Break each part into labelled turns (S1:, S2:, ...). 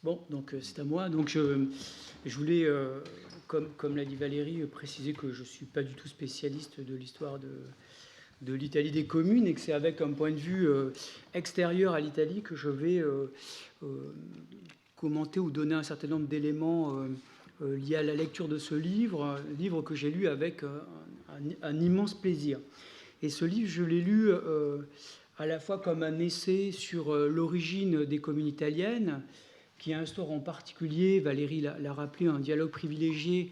S1: Bon, donc c'est à moi. Donc je voulais, comme l'a dit Valérie, préciser que je ne suis pas du tout spécialiste de l'histoire de l'Italie des communes et que c'est avec un point de vue extérieur à l'Italie que je vais commenter ou donner un certain nombre d'éléments liés à la lecture de ce livre, livre que j'ai lu avec un immense plaisir. Et ce livre, je l'ai lu à la fois comme un essai sur l'origine des communes italiennes, qui instaure en particulier, Valérie l'a rappelé, un dialogue privilégié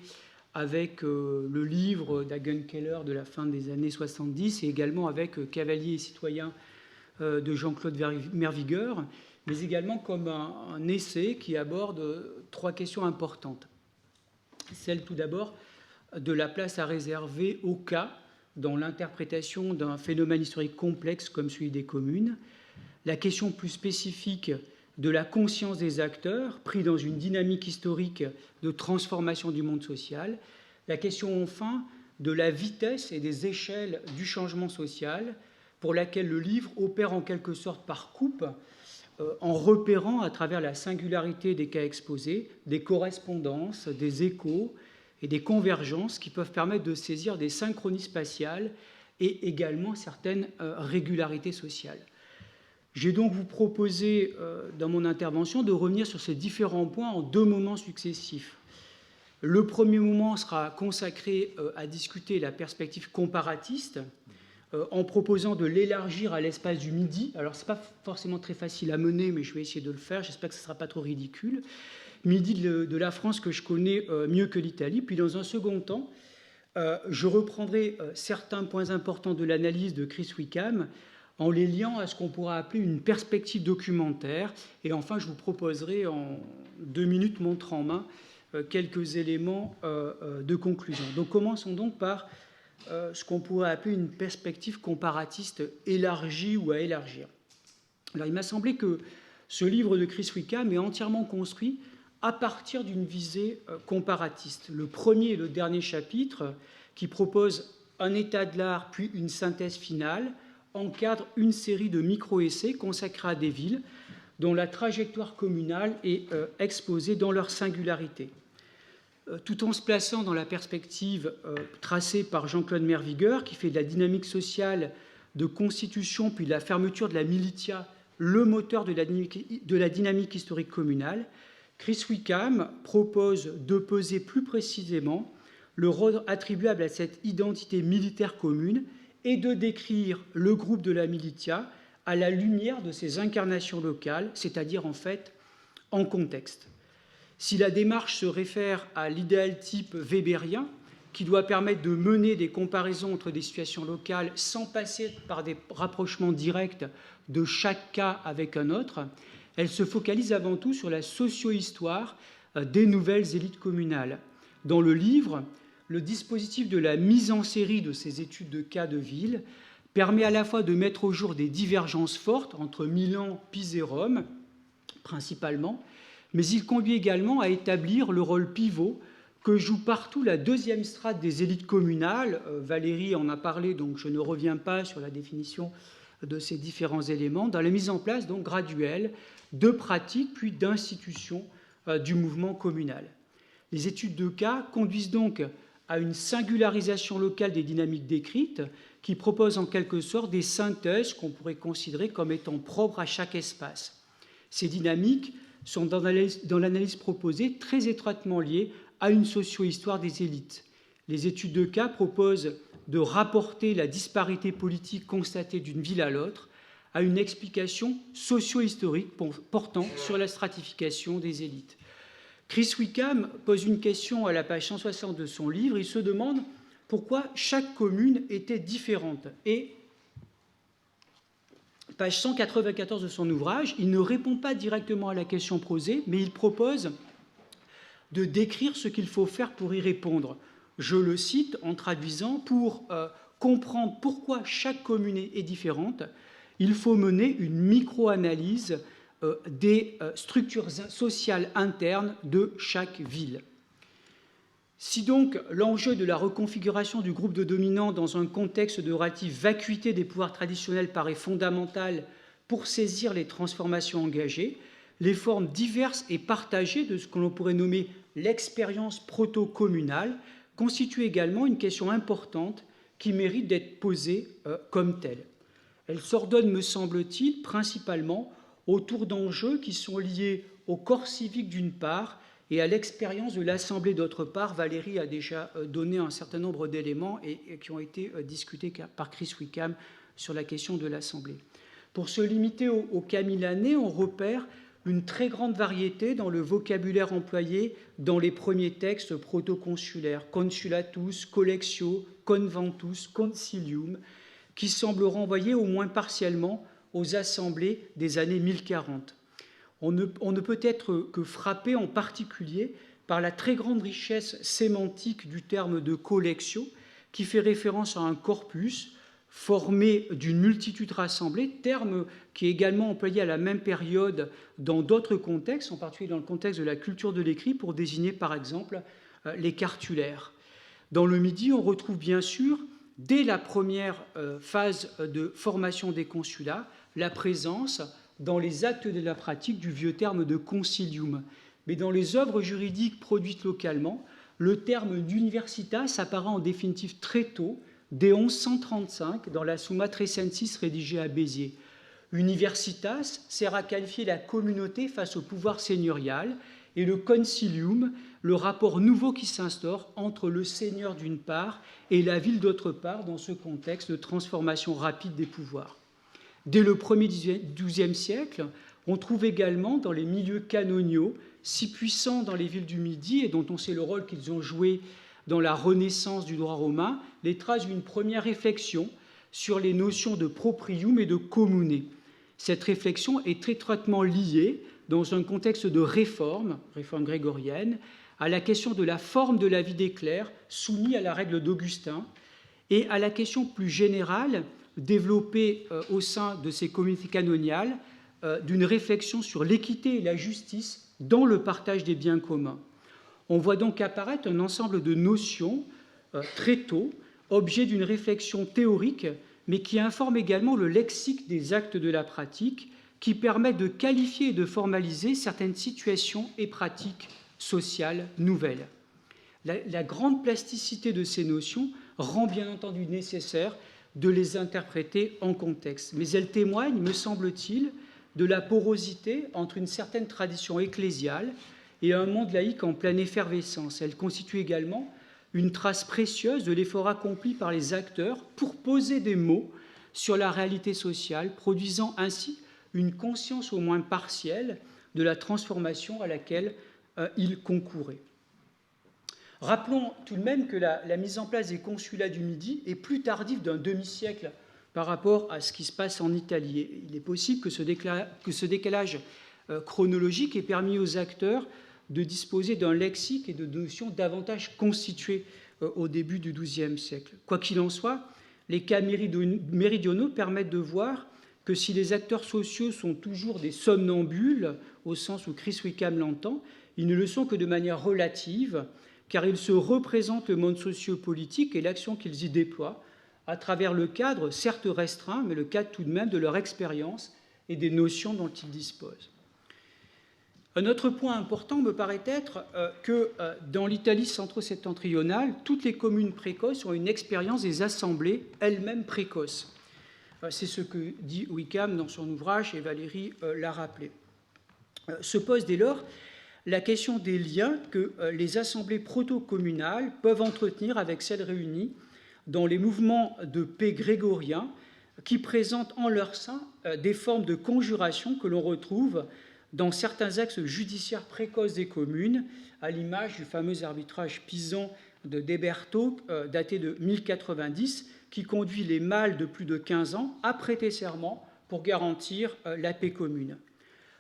S1: avec le livre d'Hagen-Keller de la fin des années 70 et également avec Cavalier et citoyen de Jean-Claude Merviguer, mais également comme un essai qui aborde trois questions importantes. Celle tout d'abord de la place à réserver au cas dans l'interprétation d'un phénomène historique complexe comme celui des communes, la question plus spécifique de la conscience des acteurs pris dans une dynamique historique de transformation du monde social, la question enfin de la vitesse et des échelles du changement social pour laquelle le livre opère en quelque sorte par coupe en repérant à travers la singularité des cas exposés des correspondances, des échos et des convergences qui peuvent permettre de saisir des synchronies spatiales et également certaines régularités sociales. J'ai donc vous proposé, dans mon intervention, de revenir sur ces différents points en deux moments successifs. Le premier moment sera consacré à discuter la perspective comparatiste, en proposant de l'élargir à l'espace du Midi. Alors, ce n'est pas forcément très facile à mener, mais je vais essayer de le faire. J'espère que ce ne sera pas trop ridicule. Midi de la France que je connais mieux que l'Italie. Puis, dans un second temps, je reprendrai certains points importants de l'analyse de Chris Wickham en les liant à ce qu'on pourra appeler une perspective documentaire. Et enfin, je vous proposerai en 2 minutes, montre en main, quelques éléments de conclusion. Donc, commençons donc par ce qu'on pourrait appeler une perspective comparatiste élargie ou à élargir. Alors, il m'a semblé que ce livre de Chris Wickham est entièrement construit à partir d'une visée comparatiste. Le premier et le dernier chapitre, qui propose un état de l'art puis une synthèse finale, encadre une série de micro-essais consacrés à des villes dont la trajectoire communale est exposée dans leur singularité. Tout en se plaçant dans la perspective tracée par Jean-Claude Merviguer, qui fait de la dynamique sociale de constitution puis de la fermeture de la militia le moteur de la dynamique historique communale, Chris Wickham propose de peser plus précisément le rôle attribuable à cette identité militaire commune et de décrire le groupe de la militia à la lumière de ses incarnations locales, c'est-à-dire en fait en contexte. Si la démarche se réfère à l'idéal type weberien, qui doit permettre de mener des comparaisons entre des situations locales sans passer par des rapprochements directs de chaque cas avec un autre, elle se focalise avant tout sur la socio-histoire des nouvelles élites communales. Dans le livre, le dispositif de la mise en série de ces études de cas de ville permet à la fois de mettre au jour des divergences fortes entre Milan, Pise et Rome, principalement, mais il conduit également à établir le rôle pivot que joue partout la deuxième strate des élites communales. Valérie en a parlé, donc je ne reviens pas sur la définition de ces différents éléments, dans la mise en place donc graduelle de pratiques puis d'institutions du mouvement communal. Les études de cas conduisent donc à une singularisation locale des dynamiques décrites qui proposent en quelque sorte des synthèses qu'on pourrait considérer comme étant propres à chaque espace. Ces dynamiques sont dans l'analyse proposée très étroitement liées à une socio-histoire des élites. Les études de cas proposent de rapporter la disparité politique constatée d'une ville à l'autre à une explication socio-historique portant sur la stratification des élites. Chris Wickham pose une question à la page 160 de son livre. Il se demande pourquoi chaque commune était différente. Et page 194 de son ouvrage, il ne répond pas directement à la question posée, mais il propose de décrire ce qu'il faut faire pour y répondre. Je le cite en traduisant, pour comprendre pourquoi chaque commune est différente, il faut mener une micro-analyse des structures sociales internes de chaque ville. Si donc l'enjeu de la reconfiguration du groupe de dominants dans un contexte de relative vacuité des pouvoirs traditionnels paraît fondamental pour saisir les transformations engagées, les formes diverses et partagées de ce que l'on pourrait nommer l'expérience proto-communale constitue également une question importante qui mérite d'être posée comme telle. Elle s'ordonne, me semble-t-il, principalement autour d'enjeux qui sont liés au corps civique d'une part et à l'expérience de l'Assemblée d'autre part. Valérie a déjà donné un certain nombre d'éléments et qui ont été discutés par Chris Wickham sur la question de l'Assemblée. Pour se limiter au cas milanais, on repère une très grande variété dans le vocabulaire employé dans les premiers textes protoconsulaires, consulatus, collectio, conventus, concilium, qui semblent renvoyer au moins partiellement aux assemblées des années 1040. On ne peut être que frappé en particulier par la très grande richesse sémantique du terme de collectio, qui fait référence à un corpus formé d'une multitude rassemblée, terme qui est également employé à la même période dans d'autres contextes, en particulier dans le contexte de la culture de l'écrit, pour désigner par exemple les cartulaires. Dans le Midi, on retrouve bien sûr, dès la première phase de formation des consulats, la présence dans les actes de la pratique du vieux terme de concilium. Mais dans les œuvres juridiques produites localement, le terme d'universitas apparaît en définitive très tôt, dès 1135, dans la Summa Trecensis rédigée à Béziers. Universitas sert à qualifier la communauté face au pouvoir seigneurial, et le concilium, le rapport nouveau qui s'instaure entre le seigneur d'une part et la ville d'autre part dans ce contexte de transformation rapide des pouvoirs. Dès le 1er XIIe siècle, on trouve également dans les milieux canoniaux, si puissants dans les villes du Midi et dont on sait le rôle qu'ils ont joué dans la renaissance du droit romain, les traces d'une première réflexion sur les notions de proprium et de commune. Cette réflexion est très étroitement liée, dans un contexte de réforme grégorienne, à la question de la forme de la vie des clercs, soumis à la règle d'Augustin, et à la question plus générale, développée au sein de ces communautés canoniales, d'une réflexion sur l'équité et la justice dans le partage des biens communs. On voit donc apparaître un ensemble de notions très tôt, objet d'une réflexion théorique, mais qui informe également le lexique des actes de la pratique, qui permettent de qualifier et de formaliser certaines situations et pratiques sociales nouvelles. La grande plasticité de ces notions rend bien entendu nécessaire de les interpréter en contexte, mais elle témoigne, me semble-t-il, de la porosité entre une certaine tradition ecclésiale et un monde laïque en pleine effervescence. Elle constitue également une trace précieuse de l'effort accompli par les acteurs pour poser des mots sur la réalité sociale, produisant ainsi une conscience au moins partielle de la transformation à laquelle ils concouraient. Rappelons tout de même que la mise en place des consulats du Midi est plus tardive d'un demi-siècle par rapport à ce qui se passe en Italie. Il est possible que ce décalage chronologique ait permis aux acteurs de disposer d'un lexique et de notions davantage constituées au début du XIIe siècle. Quoi qu'il en soit, les cas méridionaux permettent de voir que si les acteurs sociaux sont toujours des somnambules, au sens où Chris Wickham l'entend, ils ne le sont que de manière relative, car ils se représentent le monde sociopolitique et l'action qu'ils y déploient, à travers le cadre, certes restreint, mais le cadre tout de même de leur expérience et des notions dont ils disposent. Un autre point important me paraît être que dans l'Italie centro-septentrionale, toutes les communes précoces ont une expérience des assemblées elles-mêmes précoces. C'est ce que dit Wickham dans son ouvrage et Valérie l'a rappelé. Se pose dès lors la question des liens que les assemblées proto-communales peuvent entretenir avec celles réunies dans les mouvements de paix grégoriens qui présentent en leur sein des formes de conjuration que l'on retrouve dans certains axes judiciaires précoces des communes, à l'image du fameux arbitrage pisan de Deberto, daté de 1090, qui conduit les mâles de plus de 15 ans à prêter serment pour garantir la paix commune.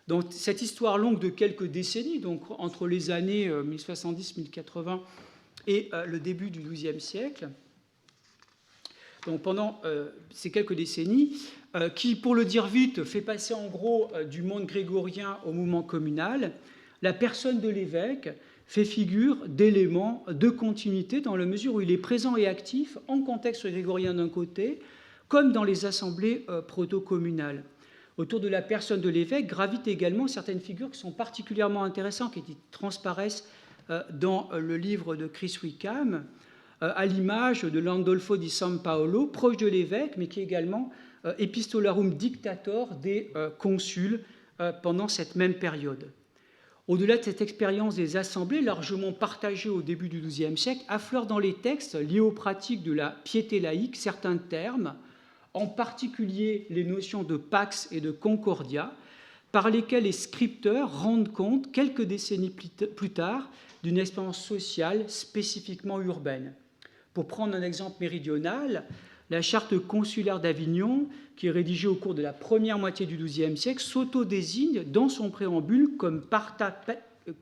S1: Dans cette histoire longue de quelques décennies, donc entre les années 1070-1080 et le début du XIIe siècle, donc pendant ces quelques décennies, qui, pour le dire vite, fait passer en gros du monde grégorien au mouvement communal, la personne de l'évêque fait figure d'élément de continuité dans la mesure où il est présent et actif en contexte grégorien d'un côté, comme dans les assemblées proto-communales. Autour de la personne de l'évêque gravitent également certaines figures qui sont particulièrement intéressantes et qui transparaissent dans le livre de Chris Wickham, à l'image de Landolfo di San Paolo, proche de l'évêque, mais qui est également epistolarum dictator des consuls pendant cette même période. Au-delà de cette expérience des assemblées, largement partagée au début du XIIe siècle, affleurent dans les textes liés aux pratiques de la piété laïque certains termes, en particulier les notions de pax et de concordia, par lesquels les scripteurs rendent compte, quelques décennies plus tard, d'une expérience sociale spécifiquement urbaine. Pour prendre un exemple méridional, la charte consulaire d'Avignon, qui est rédigée au cours de la première moitié du XIIe siècle, s'auto-désigne dans son préambule comme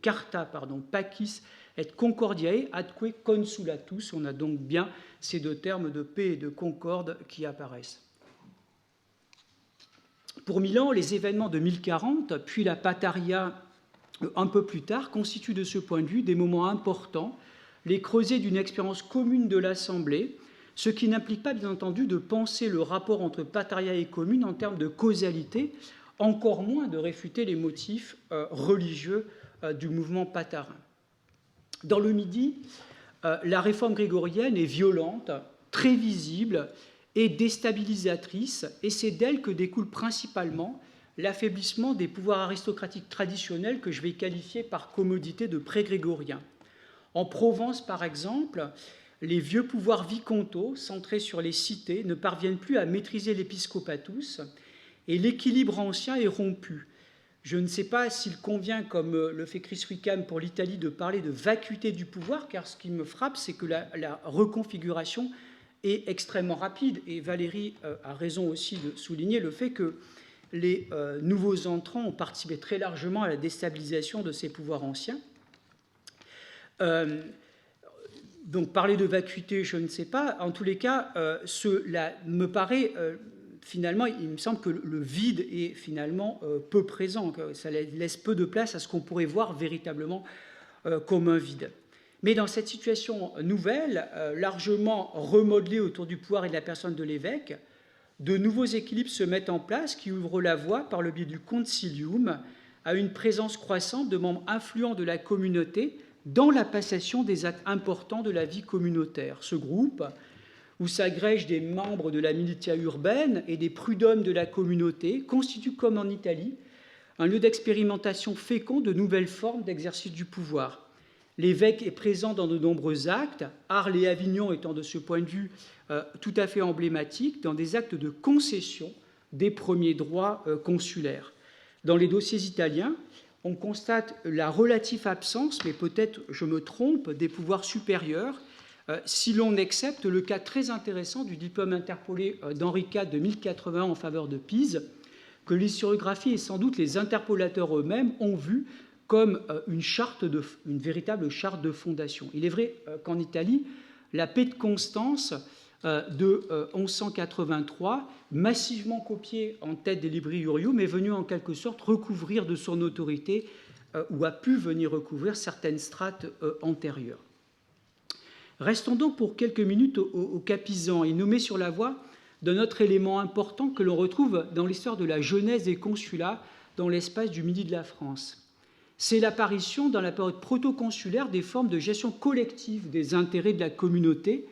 S1: carta pacis et concordiae atque consulatus. On a donc bien ces deux termes de paix et de concorde qui apparaissent. Pour Milan, les événements de 1040, puis la Pataria un peu plus tard, constituent de ce point de vue des moments importants, les creusets d'une expérience commune de l'Assemblée, ce qui n'implique pas, bien entendu, de penser le rapport entre Pataria et commune en termes de causalité, encore moins de réfuter les motifs religieux du mouvement patarin. Dans le Midi, la réforme grégorienne est violente, très visible et déstabilisatrice, et c'est d'elle que découle principalement l'affaiblissement des pouvoirs aristocratiques traditionnels que je vais qualifier par commodité de pré-grégoriens. En Provence, par exemple, les vieux pouvoirs vicomtaux, centrés sur les cités, ne parviennent plus à maîtriser l'épiscopatus, et l'équilibre ancien est rompu. Je ne sais pas s'il convient, comme le fait Chris Wickham pour l'Italie, de parler de vacuité du pouvoir, car ce qui me frappe, c'est que la reconfiguration est extrêmement rapide, et Valérie a raison aussi de souligner le fait que les nouveaux entrants ont participé très largement à la déstabilisation de ces pouvoirs anciens. Donc parler de vacuité, je ne sais pas. En tous les cas, cela me paraît, finalement, il me semble que le vide est finalement peu présent, que ça laisse peu de place à ce qu'on pourrait voir véritablement comme un vide. Mais dans cette situation nouvelle, largement remodelée autour du pouvoir et de la personne de l'évêque, de nouveaux équilibres se mettent en place qui ouvrent la voie, par le biais du concilium, à une présence croissante de membres influents de la communauté dans la passation des actes importants de la vie communautaire. Ce groupe, où s'agrègent des membres de la militia urbaine et des prud'hommes de la communauté, constitue, comme en Italie, un lieu d'expérimentation fécond de nouvelles formes d'exercice du pouvoir. L'évêque est présent dans de nombreux actes, Arles et Avignon étant de ce point de vue tout à fait emblématiques, dans des actes de concession des premiers droits consulaires. Dans les dossiers italiens, on constate la relative absence, mais peut-être je me trompe, des pouvoirs supérieurs, si l'on accepte le cas très intéressant du diplôme interpolé d'Henri IV de 1081 en faveur de Pise, que l'historiographie et sans doute les interpolateurs eux-mêmes ont vu comme une véritable charte de fondation. Il est vrai qu'en Italie, la paix de Constance de 1183, massivement copiée en tête des Libri Iurium, est venue en quelque sorte recouvrir de son autorité, ou a pu venir recouvrir certaines strates antérieures. Restons donc pour quelques minutes au Capisan. Il nous met sur la voie d'un autre élément important que l'on retrouve dans l'histoire de la genèse des consulats dans l'espace du Midi de la France. C'est l'apparition, dans la période proto-consulaire, des formes de gestion collective des intérêts de la communauté,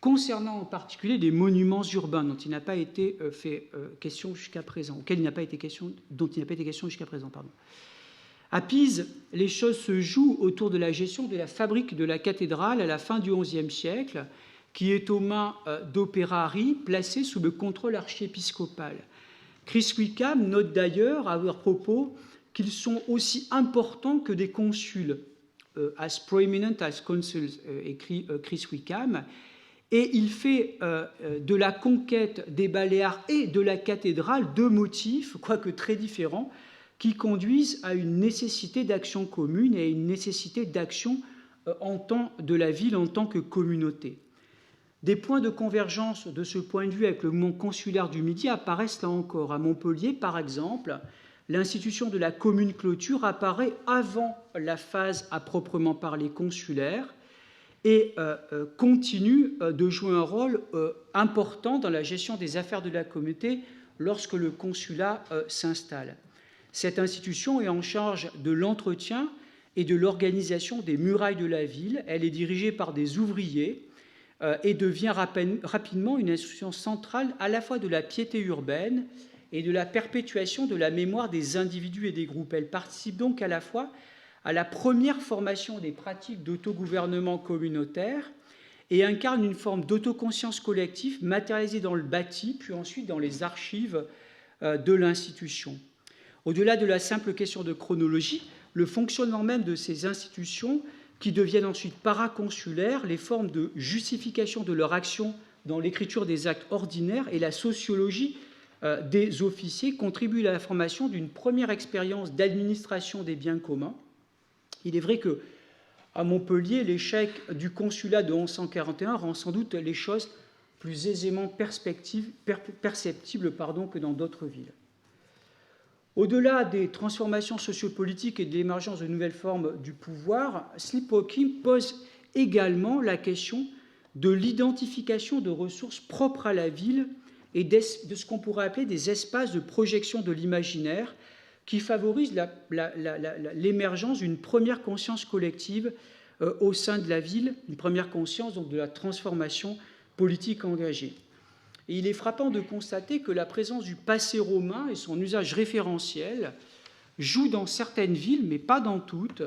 S1: concernant en particulier des monuments urbains dont il n'a pas été question jusqu'à présent, dont il n'a pas été question jusqu'à présent. À Pise, les choses se jouent autour de la gestion de la fabrique de la cathédrale à la fin du XIe siècle, qui est aux mains d'opérari placés sous le contrôle archiépiscopal. Chris Wickham note d'ailleurs à leur propos qu'ils sont aussi importants que des consuls, as prominent as consuls, écrit Chris Wickham, et il fait de la conquête des Baléares et de la cathédrale deux motifs, quoique très différents, qui conduisent à une nécessité d'action commune et à une nécessité d'action en tant de la ville en tant que communauté. Des points de convergence de ce point de vue avec le mouvement consulaire du Midi apparaissent là encore. À Montpellier, par exemple, l'institution de la commune clôture apparaît avant la phase à proprement parler consulaire et continue de jouer un rôle important dans la gestion des affaires de la communauté lorsque le consulat s'installe. Cette institution est en charge de l'entretien et de l'organisation des murailles de la ville. Elle est dirigée par des ouvriers et devient rapidement une institution centrale à la fois de la piété urbaine et de la perpétuation de la mémoire des individus et des groupes. Elle participe donc à la fois à la première formation des pratiques d'autogouvernement communautaire et incarne une forme d'autoconscience collective matérialisée dans le bâti, puis ensuite dans les archives de l'institution. Au-delà de la simple question de chronologie, le fonctionnement même de ces institutions, qui deviennent ensuite paraconsulaires, les formes de justification de leur action dans l'écriture des actes ordinaires et la sociologie des officiers contribuent à la formation d'une première expérience d'administration des biens communs. Il est vrai que, à Montpellier, l'échec du consulat de 1141 rend sans doute les choses plus aisément perceptibles que dans d'autres villes. Au-delà des transformations sociopolitiques et de l'émergence de nouvelles formes du pouvoir, Sleepwalking pose également la question de l'identification de ressources propres à la ville et de ce qu'on pourrait appeler des espaces de projection de l'imaginaire qui favorisent l'émergence d'une première conscience collective au sein de la ville, une première conscience donc de la transformation politique engagée. Et il est frappant de constater que la présence du passé romain et son usage référentiel jouent dans certaines villes, mais pas dans toutes,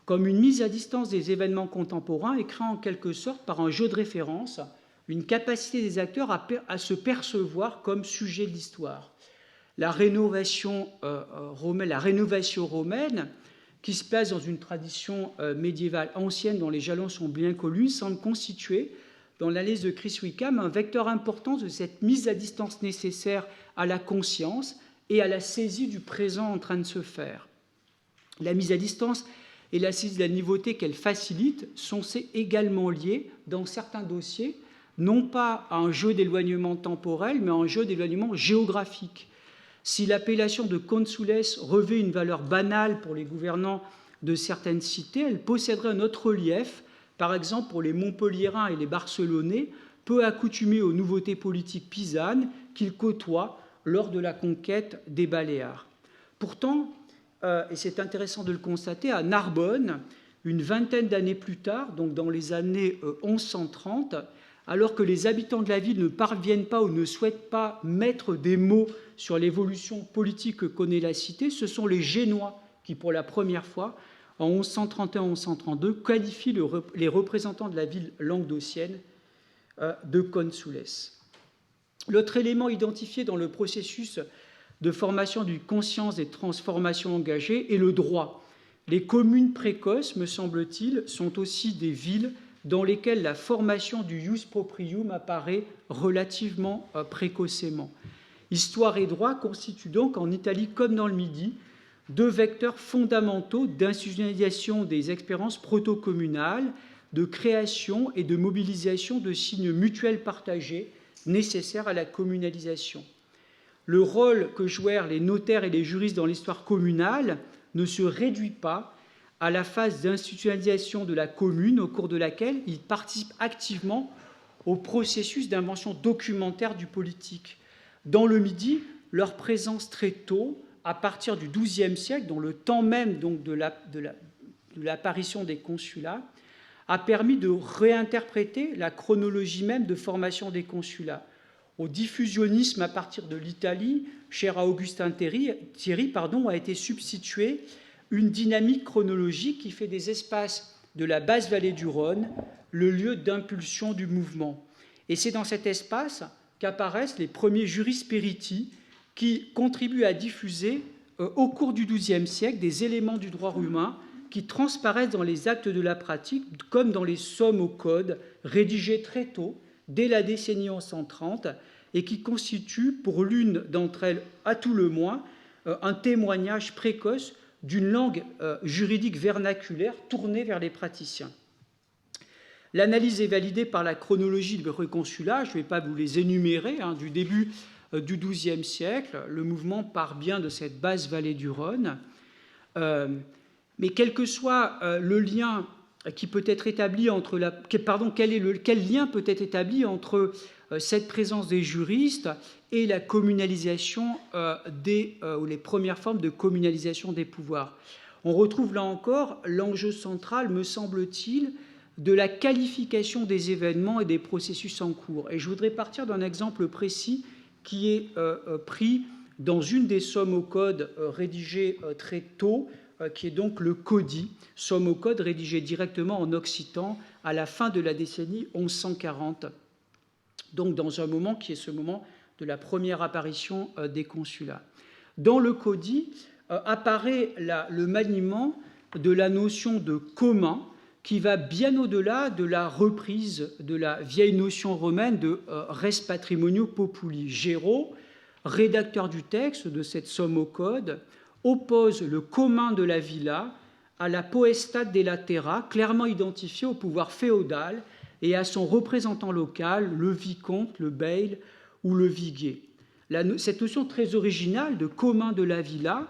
S1: comme une mise à distance des événements contemporains et créant en quelque sorte, par un jeu de référence, une capacité des acteurs à se percevoir comme sujet de l'histoire. La rénovation romaine, qui se place dans une tradition médiévale ancienne dont les jalons sont bien connus, semble constituer, dans la liste de Chris Wickham, un vecteur important de cette mise à distance nécessaire à la conscience et à la saisie du présent en train de se faire. La mise à distance et la saisie de la nouveauté qu'elle facilite sont également liées, dans certains dossiers, non pas à un jeu d'éloignement temporel, mais à un jeu d'éloignement géographique. Si l'appellation de consules revêt une valeur banale pour les gouvernants de certaines cités, elle posséderait un autre relief, par exemple pour les Montpelliérains et les Barcelonais, peu accoutumés aux nouveautés politiques pisanes qu'ils côtoient lors de la conquête des Baléares. Pourtant, et c'est intéressant de le constater, à Narbonne, une vingtaine d'années plus tard, donc dans les années 1130, alors que les habitants de la ville ne parviennent pas ou ne souhaitent pas mettre des mots sur l'évolution politique que connaît la cité, ce sont les Génois qui, pour la première fois, en 1131-1132, qualifient les représentants de la ville languedocienne de consules. L'autre élément identifié dans le processus de formation d'une conscience des transformations engagées est le droit. Les communes précoces, me semble-t-il, sont aussi des villes dans lesquelles la formation du ius proprium apparaît relativement précocement. Histoire et droit constituent donc, en Italie comme dans le Midi, deux vecteurs fondamentaux d'institutionnalisation des expériences proto-communales, de création et de mobilisation de signes mutuels partagés nécessaires à la communalisation. Le rôle que jouèrent les notaires et les juristes dans l'histoire communale ne se réduit pas à la phase d'institutionnalisation de la commune au cours de laquelle ils participent activement au processus d'invention documentaire du politique. Dans le Midi, leur présence très tôt, à partir du XIIe siècle, dans le temps même donc de l'apparition des consulats, a permis de réinterpréter la chronologie même de formation des consulats. Au diffusionnisme à partir de l'Italie, cher à Augustin Thierry, a été substituée une dynamique chronologique qui fait des espaces de la basse vallée du Rhône le lieu d'impulsion du mouvement. Et c'est dans cet espace qu'apparaissent les premiers juris spiriti qui contribuent à diffuser au cours du XIIe siècle des éléments du droit romain qui transparaissent dans les actes de la pratique comme dans les sommes au code rédigées très tôt, dès la décennie 1130, et qui constituent pour l'une d'entre elles, à tout le moins, un témoignage précoce d'une langue juridique vernaculaire tournée vers les praticiens. L'analyse est validée par la chronologie du consulat, je ne vais pas vous les énumérer, du début du XIIe siècle. Le mouvement part bien de cette basse vallée du Rhône. Mais quel que soit le lien qui peut être établi entre quel lien peut être établi entre cette présence des juristes et la communalisation ou les premières formes de communalisation des pouvoirs. On retrouve là encore l'enjeu central, me semble-t-il, de la qualification des événements et des processus en cours. Et je voudrais partir d'un exemple précis qui est pris dans une des sommes au code rédigées très tôt, qui est donc le CODI, somme au code rédigée directement en occitan à la fin de la décennie 1140, donc dans un moment qui est ce moment de la première apparition des consulats. Dans le CODI apparaît le maniement de la notion de commun qui va bien au-delà de la reprise de la vieille notion romaine de res patrimonio populi. Géraud, rédacteur du texte de cette somme au code, oppose le commun de la villa à la potestas della terra, clairement identifié au pouvoir féodal et à son représentant local, le vicomte, le bail ou le viguier. Cette notion très originale de commun de la villa,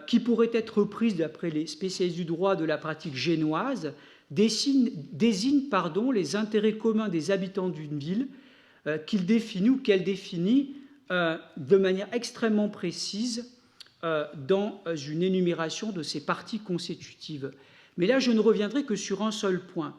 S1: qui pourrait être reprise d'après les spécialistes du droit de la pratique génoise, désigne les intérêts communs des habitants d'une ville qu'il définit ou qu'elle définit de manière extrêmement précise dans une énumération de ses parties constitutives. Mais là, je ne reviendrai que sur un seul point.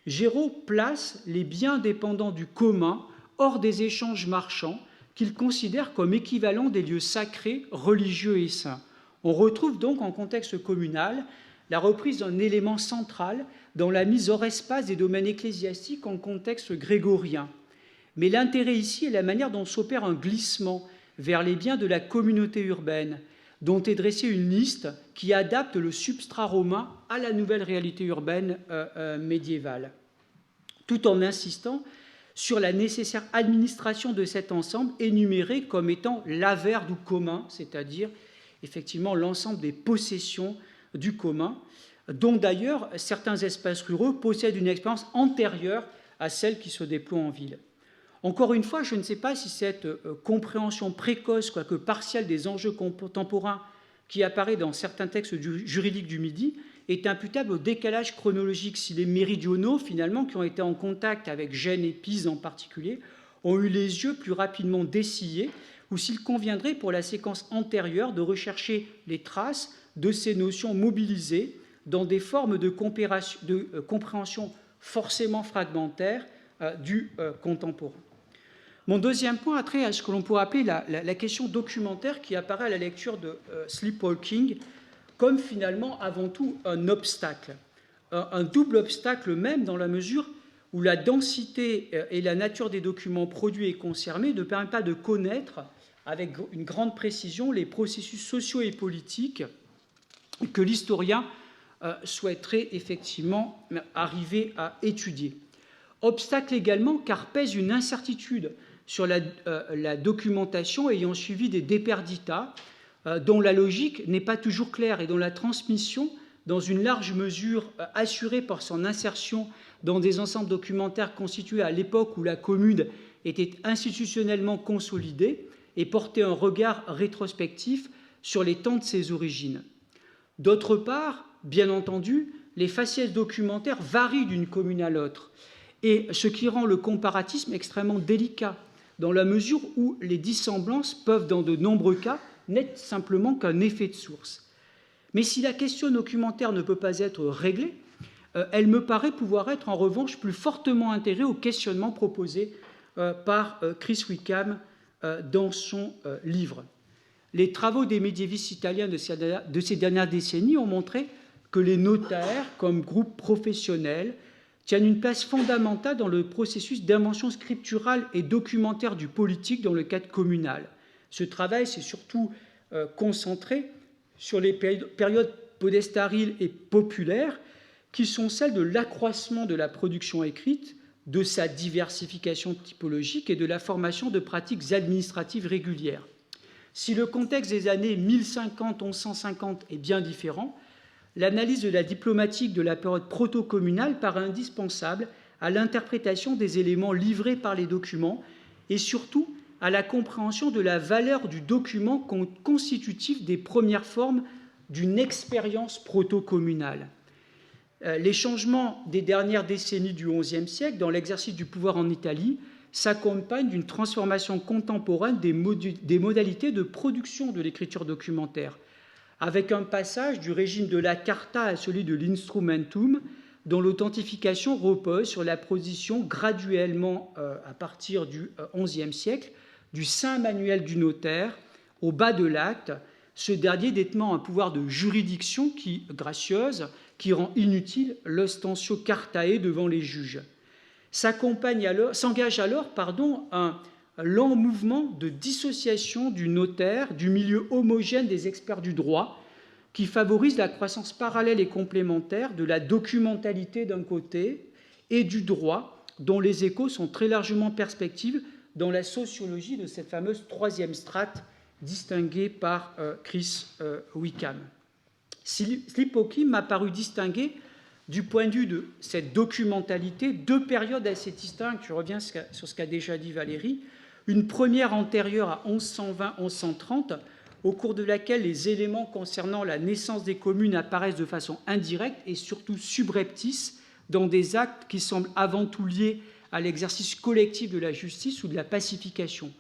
S1: Géraud place les biens dépendants du commun hors des échanges marchands qu'il considère comme équivalents des lieux sacrés, religieux et saints. On retrouve donc en contexte communal la reprise d'un élément central dans la mise hors espace des domaines ecclésiastiques en contexte grégorien. Mais l'intérêt ici est la manière dont s'opère un glissement vers les biens de la communauté urbaine, dont est dressée une liste qui adapte le substrat romain à la nouvelle réalité urbaine médiévale, tout en insistant sur la nécessaire administration de cet ensemble énuméré comme étant l'aver du commun, c'est-à-dire effectivement l'ensemble des possessions du commun, dont d'ailleurs certains espaces ruraux possèdent une expérience antérieure à celle qui se déploie en ville. Encore une fois, je ne sais pas si cette compréhension précoce, quoique partielle, des enjeux contemporains qui apparaît dans certains textes juridiques du Midi est imputable au décalage chronologique, si les méridionaux, finalement, qui ont été en contact avec Gênes et Pise en particulier, ont eu les yeux plus rapidement dessillés, ou s'il conviendrait, pour la séquence antérieure, de rechercher les traces de ces notions mobilisées dans des formes de compréhension forcément fragmentaires du contemporain. Mon deuxième point a trait à ce que l'on pourrait appeler la question documentaire qui apparaît à la lecture de Sleepwalking comme finalement avant tout un obstacle, un double obstacle même dans la mesure où la densité et la nature des documents produits et conservés ne permettent pas de connaître avec une grande précision les processus sociaux et politiques que l'historien souhaiterait effectivement arriver à étudier. Obstacle également car pèse une incertitude sur la documentation ayant suivi des déperdita dont la logique n'est pas toujours claire et dont la transmission, dans une large mesure assurée par son insertion dans des ensembles documentaires constitués à l'époque où la commune était institutionnellement consolidée et portait un regard rétrospectif sur les temps de ses origines. D'autre part, bien entendu, les faciès documentaires varient d'une commune à l'autre, et ce qui rend le comparatisme extrêmement délicat, dans la mesure où les dissemblances peuvent, dans de nombreux cas, n'être simplement qu'un effet de source. Mais si la question documentaire ne peut pas être réglée, elle me paraît pouvoir être en revanche plus fortement intégrée au questionnement proposé par Chris Wickham dans son livre. Les travaux des médiévistes italiens de ces dernières décennies ont montré que les notaires, comme groupe professionnel, tiennent une place fondamentale dans le processus d'invention scripturale et documentaire du politique dans le cadre communal. Ce travail s'est surtout concentré sur les périodes podestariles et populaires, qui sont celles de l'accroissement de la production écrite, de sa diversification typologique et de la formation de pratiques administratives régulières. Si le contexte des années 1050-1150 est bien différent, l'analyse de la diplomatique de la période proto-communale paraît indispensable à l'interprétation des éléments livrés par les documents et surtout à la compréhension de la valeur du document constitutif des premières formes d'une expérience proto-communale. Les changements des dernières décennies du XIe siècle dans l'exercice du pouvoir en Italie s'accompagne d'une transformation contemporaine des modalités de production de l'écriture documentaire, avec un passage du régime de la carta à celui de l'instrumentum, dont l'authentification repose sur la position graduellement, à partir du XIe siècle, du saint manuel du notaire au bas de l'acte, ce dernier détenant un pouvoir de juridiction gracieuse qui rend inutile l'ostentio cartae devant les juges. S'engage alors un lent mouvement de dissociation du notaire du milieu homogène des experts du droit, qui favorise la croissance parallèle et complémentaire de la documentalité d'un côté et du droit, dont les échos sont très largement perspectives dans la sociologie de cette fameuse troisième strate distinguée par Chris Wickham. Slipocki m'a paru distinguer, du point de vue de cette documentalité, deux périodes assez distinctes. Je reviens sur ce qu'a déjà dit Valérie. Une première antérieure à 1120-1130, au cours de laquelle les éléments concernant la naissance des communes apparaissent de façon indirecte et surtout subreptice dans des actes qui semblent avant tout liés à l'exercice collectif de la justice ou de la pacification.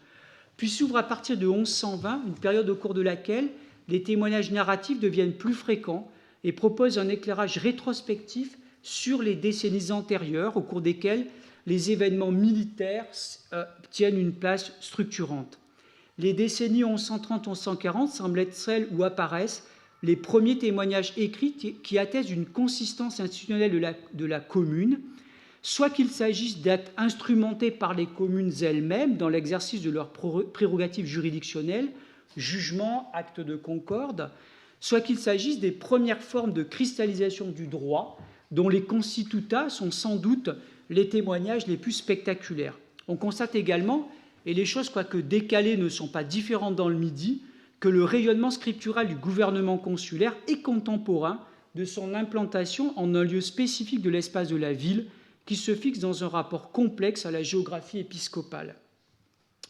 S1: Puis s'ouvre à partir de 1120 une période au cours de laquelle les témoignages narratifs deviennent plus fréquents et proposent un éclairage rétrospectif sur les décennies antérieures, au cours desquelles les événements militaires tiennent une place structurante. Les décennies 1130-1140 semblent être celles où apparaissent les premiers témoignages écrits qui attestent d'une consistance institutionnelle de la commune, soit qu'il s'agisse d'actes instrumentés par les communes elles-mêmes dans l'exercice de leurs prérogatives juridictionnelles, jugements, actes de concorde, soit qu'il s'agisse des premières formes de cristallisation du droit, dont les constituta sont sans doute les témoignages les plus spectaculaires. On constate également, et les choses, quoique décalées, ne sont pas différentes dans le Midi, que le rayonnement scriptural du gouvernement consulaire est contemporain de son implantation en un lieu spécifique de l'espace de la ville, qui se fixe dans un rapport complexe à la géographie épiscopale.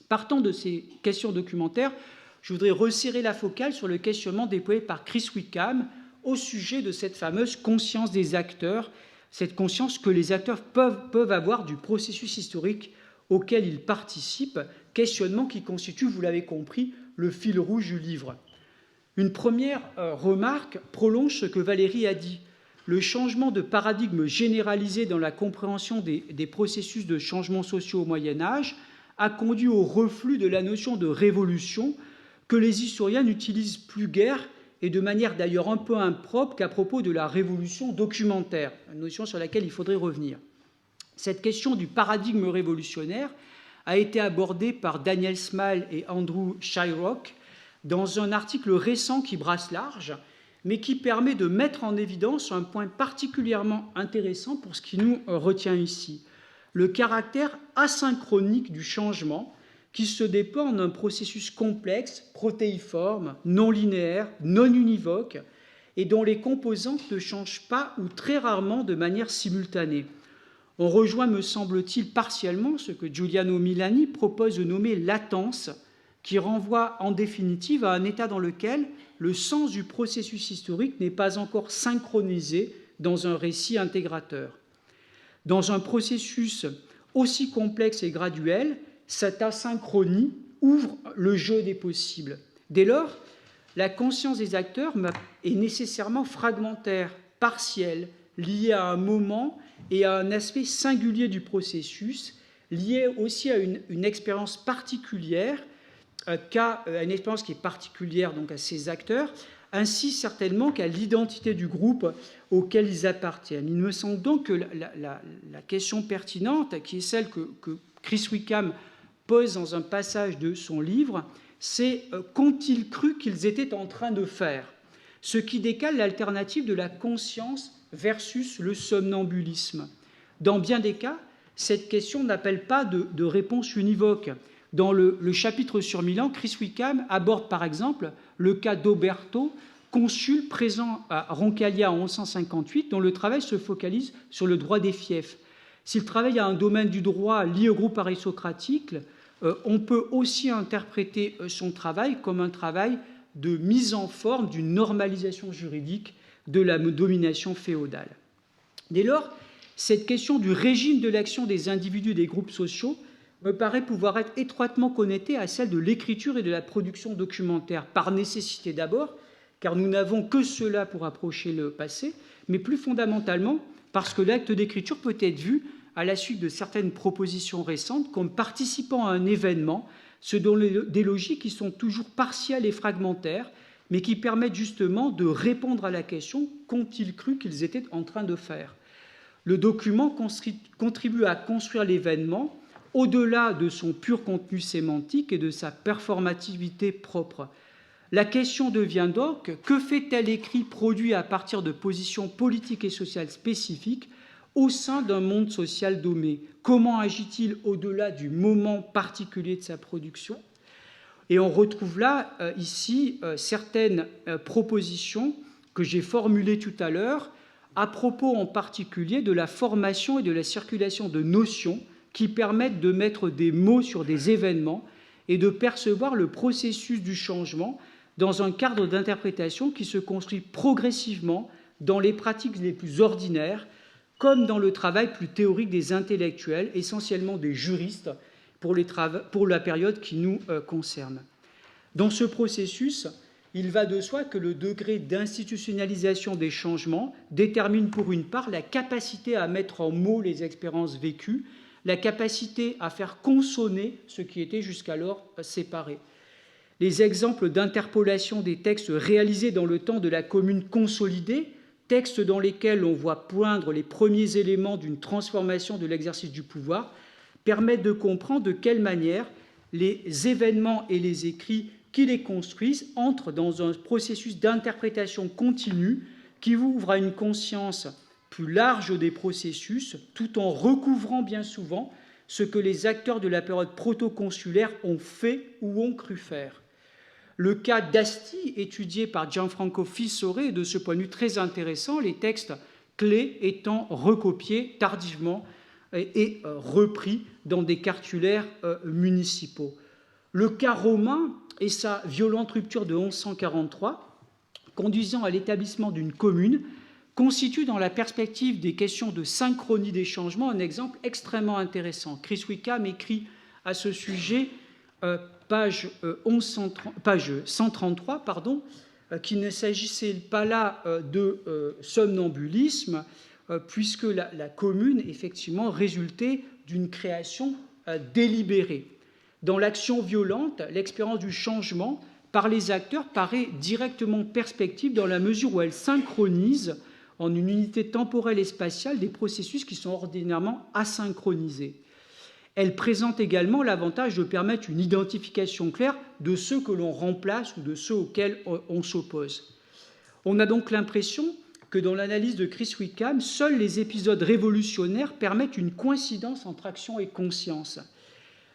S1: Partant de ces questions documentaires, je voudrais resserrer la focale sur le questionnement déployé par Chris Wickham au sujet de cette fameuse conscience des acteurs, cette conscience que les acteurs peuvent avoir du processus historique auquel ils participent, questionnement qui constitue, vous l'avez compris, le fil rouge du livre. Une première remarque prolonge ce que Valérie a dit. Le changement de paradigme généralisé dans la compréhension des processus de changement sociaux au Moyen-Âge a conduit au reflux de la notion de révolution que les historiens n'utilisent plus guère, et de manière d'ailleurs un peu impropre, qu'à propos de la révolution documentaire, une notion sur laquelle il faudrait revenir. Cette question du paradigme révolutionnaire a été abordée par Daniel Smale et Andrew Shyrock dans un article récent qui brasse large, mais qui permet de mettre en évidence un point particulièrement intéressant pour ce qui nous retient ici, le caractère asynchronique du changement qui se déploie en un processus complexe, protéiforme, non linéaire, non univoque, et dont les composantes ne changent pas ou très rarement de manière simultanée. On rejoint, me semble-t-il, partiellement ce que Giuliano Milani propose de nommer latence, qui renvoie en définitive à un état dans lequel le sens du processus historique n'est pas encore synchronisé dans un récit intégrateur. Dans un processus aussi complexe et graduel, cette asynchronie ouvre le jeu des possibles. Dès lors, la conscience des acteurs est nécessairement fragmentaire, partielle, liée à un moment et à un aspect singulier du processus, liée aussi à une expérience particulière, à une expérience qui est particulière donc à ces acteurs, ainsi certainement qu'à l'identité du groupe auquel ils appartiennent. Il me semble donc que la question pertinente, qui est celle que Chris Wickham pose dans un passage de son livre, c'est qu'ont-ils cru qu'ils étaient en train de faire ? Ce qui décale l'alternative de la conscience versus le somnambulisme. Dans bien des cas, cette question n'appelle pas de réponse univoque. Dans le chapitre sur Milan, Chris Wickham aborde par exemple le cas d'Oberto, consul présent à Roncaglia en 1158, dont le travail se focalise sur le droit des fiefs. S'il travaille à un domaine du droit lié au groupe aristocratique, on peut aussi interpréter son travail comme un travail de mise en forme d'une normalisation juridique de la domination féodale. Dès lors, cette question du régime de l'action des individus et des groupes sociaux me paraît pouvoir être étroitement connectée à celle de l'écriture et de la production documentaire, par nécessité d'abord, car nous n'avons que cela pour approcher le passé, mais plus fondamentalement parce que l'acte d'écriture peut être vu, à la suite de certaines propositions récentes, comme participant à un événement, selon des logiques qui sont toujours partielles et fragmentaires, mais qui permettent justement de répondre à la question qu'ont-ils cru qu'ils étaient en train de faire. Le document contribue à construire l'événement au-delà de son pur contenu sémantique et de sa performativité propre. La question devient donc, que fait tel écrit produit à partir de positions politiques et sociales spécifiques au sein d'un monde social donné? Comment agit-il au-delà du moment particulier de sa production? Et on retrouve là, ici, certaines propositions que j'ai formulées tout à l'heure, à propos en particulier de la formation et de la circulation de notions qui permettent de mettre des mots sur des événements et de percevoir le processus du changement dans un cadre d'interprétation qui se construit progressivement dans les pratiques les plus ordinaires, comme dans le travail plus théorique des intellectuels, essentiellement des juristes, pour la période qui nous concerne. Dans ce processus, il va de soi que le degré d'institutionnalisation des changements détermine pour une part la capacité à mettre en mots les expériences vécues, la capacité à faire consonner ce qui était jusqu'alors séparé. Les exemples d'interpolation des textes réalisés dans le temps de la Commune consolidée, textes dans lesquels on voit poindre les premiers éléments d'une transformation de l'exercice du pouvoir, permettent de comprendre de quelle manière les événements et les écrits qui les construisent entrent dans un processus d'interprétation continue qui ouvre à une conscience plus large des processus, tout en recouvrant bien souvent ce que les acteurs de la période protoconsulaire ont fait ou ont cru faire. Le cas d'Asti, étudié par Gianfranco Fissore, est de ce point de vue très intéressant, les textes clés étant recopiés tardivement et repris dans des cartulaires municipaux. Le cas romain et sa violente rupture de 1143, conduisant à l'établissement d'une commune, constitue dans la perspective des questions de synchronie des changements un exemple extrêmement intéressant. Chris Wickham écrit à ce sujet, page 133, qu'il ne s'agissait pas là de somnambulisme, puisque la commune, effectivement, résultait d'une création délibérée. Dans l'action violente, l'expérience du changement par les acteurs paraît directement perspective dans la mesure où elle synchronise en une unité temporelle et spatiale des processus qui sont ordinairement asynchronisés. Elle présente également l'avantage de permettre une identification claire de ceux que l'on remplace ou de ceux auxquels on s'oppose. On a donc l'impression que dans l'analyse de Chris Wickham, seuls les épisodes révolutionnaires permettent une coïncidence entre action et conscience.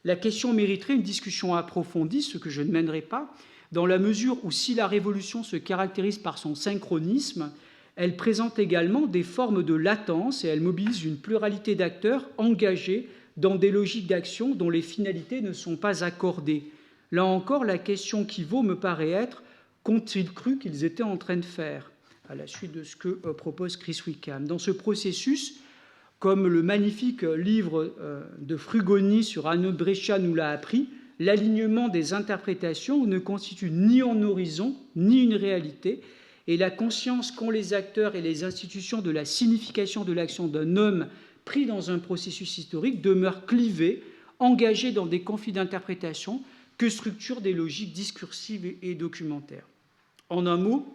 S1: La question mériterait une discussion approfondie, ce que je ne mènerai pas, dans la mesure où si la révolution se caractérise par son synchronisme, elle présente également des formes de latence et elle mobilise une pluralité d'acteurs engagés dans des logiques d'action dont les finalités ne sont pas accordées. Là encore, la question qui vaut me paraît être « qu'ont-ils cru qu'ils étaient en train de faire ?» à la suite de ce que propose Chris Wickham. Dans ce processus, comme le magnifique livre de Frugoni sur Arnaud Brescia nous l'a appris, l'alignement des interprétations ne constitue ni un horizon, ni une réalité, et la conscience qu'ont les acteurs et les institutions de la signification de l'action d'un homme pris dans un processus historique demeure clivée, engagée dans des conflits d'interprétation que structurent des logiques discursives et documentaires. En un mot,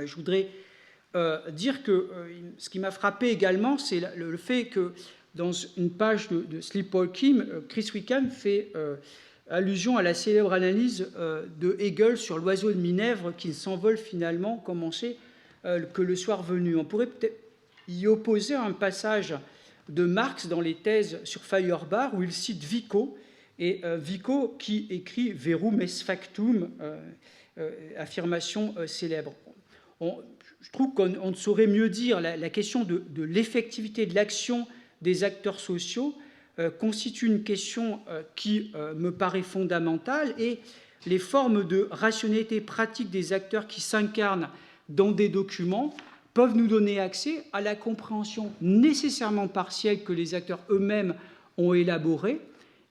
S1: je voudrais dire que ce qui m'a frappé également, c'est le fait que dans une page de Sleepwalking, Chris Wickham fait allusion à la célèbre analyse de Hegel sur l'oiseau de Minerve qui s'envole finalement, comme on sait, que le soir venu. On pourrait peut-être y opposer un passage de Marx dans les thèses sur Feuerbach où il cite Vico, et Vico qui écrit Verum est factum, affirmation célèbre. Je trouve qu'on ne saurait mieux dire la question de l'effectivité de l'action des acteurs sociaux constitue une question qui me paraît fondamentale, et les formes de rationalité pratique des acteurs qui s'incarnent dans des documents peuvent nous donner accès à la compréhension nécessairement partielle que les acteurs eux-mêmes ont élaborée,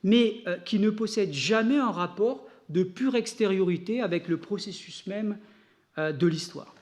S1: mais qui ne possède jamais un rapport de pure extériorité avec le processus même de l'histoire.